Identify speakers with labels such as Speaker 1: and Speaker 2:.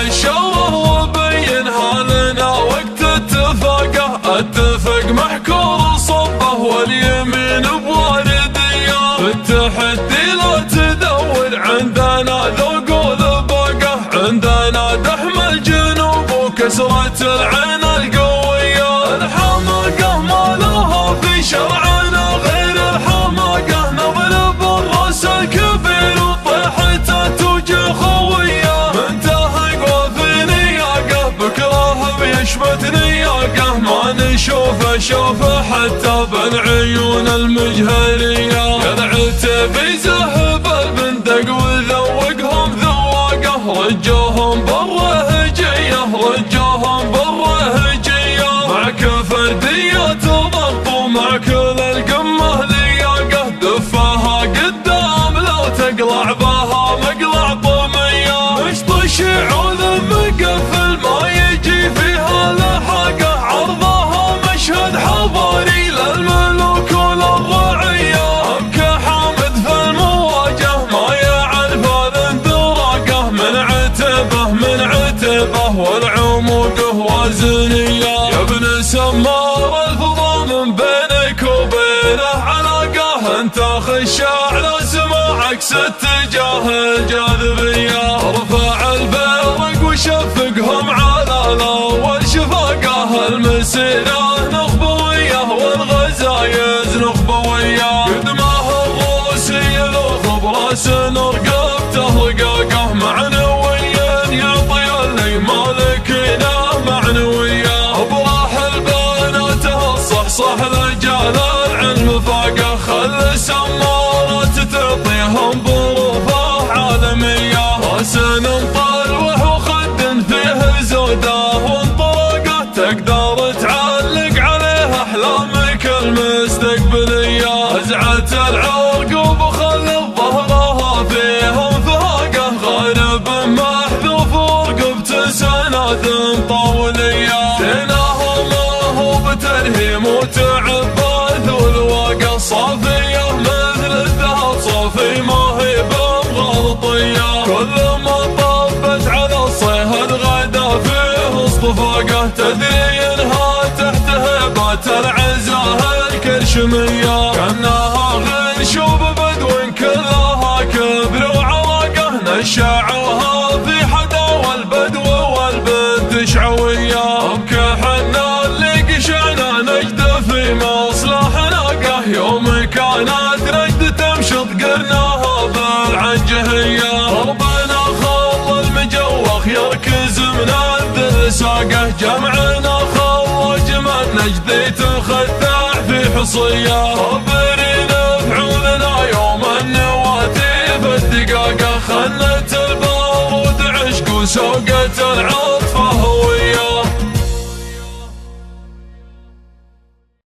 Speaker 1: الشوه وبينها لنا وقت اتفاقه. اتفق محكور صبه واليمين بوارديه، في التحدي لا تدور عندنا ذوق ولباقه. عندنا دحم الجنوب وكسرة العين القوية، الحماقة ما لها في شرعنا غير الحماقة. نضرب الراس الكبير وطيحته توجه خوية، منتهى قوى نياقه بكره بيشمت نياقه. ما نشوفه شوفه حتى بالعيون المجهرية، العتبي زهب البندق وذوقهم ذواقه. رجوهم بالرهجية رجوهم بالرهجية، معك فردية ضغط ومع كل القمة لياقه. دفها قدام لو تقلع بها مقلع طمية، مشط شعوذ مقفل ما يجي فيها لحاقه. عرضها مشهد حضاري للملوك وللرعية، أبكى حامد في المواجه ما يعرف الاندراقه. من عتبه والعموقه وازنية، يا ابن سمار الفضا من بينك وبينه علاقه. انت خشاع لا سماعك اتجاه الجاذبية، ارفع البيرق وشفقهم على الاول شفاقه. المسيرة نخبوية والغزايز نخبوية، قدمه الروسي يلوخ براس رقبته رقاقه. معنويا يعطي اللي مالكنا معنوية، ابراح البنات الصحصح رجال العلم فاقه. خل سمارات تعطيهم بروفه عالمية، راس طلوح وخد فيه زوده وانطلاقه. تقدر تعلق عليه احلامك المستقبلية، ازعة العرقوب وخلي ظهرها فيهم فاقه. غارب محذوف ورقبته سنات طولية، ديناه ما هو بترهيم وتعبث والواقه. صافية مثل الذهب صافي ما هي بمغلطية، كل ما طبت على الصيهد غدا فيه اصطفاقه. تدري انها تحت هيبات العزاه الكرشمية، كانها غنشوب بدو كلها كبر وعراقه. نشعوها في حداوى البدو والبنت شعوية، ابكى حنا اللي قشعنا نجد في مصلح ناقه. يوم كانت نجد تمشط قرناها بالعنجهية، ربنا خل المجوخ يركز من الذل ساقه. جمعنا خرج من نجدي تخدع في حصية، خبري نفعولنا يوم النواتي في الدقاقه. خلت البارود عشق وسوقة العرض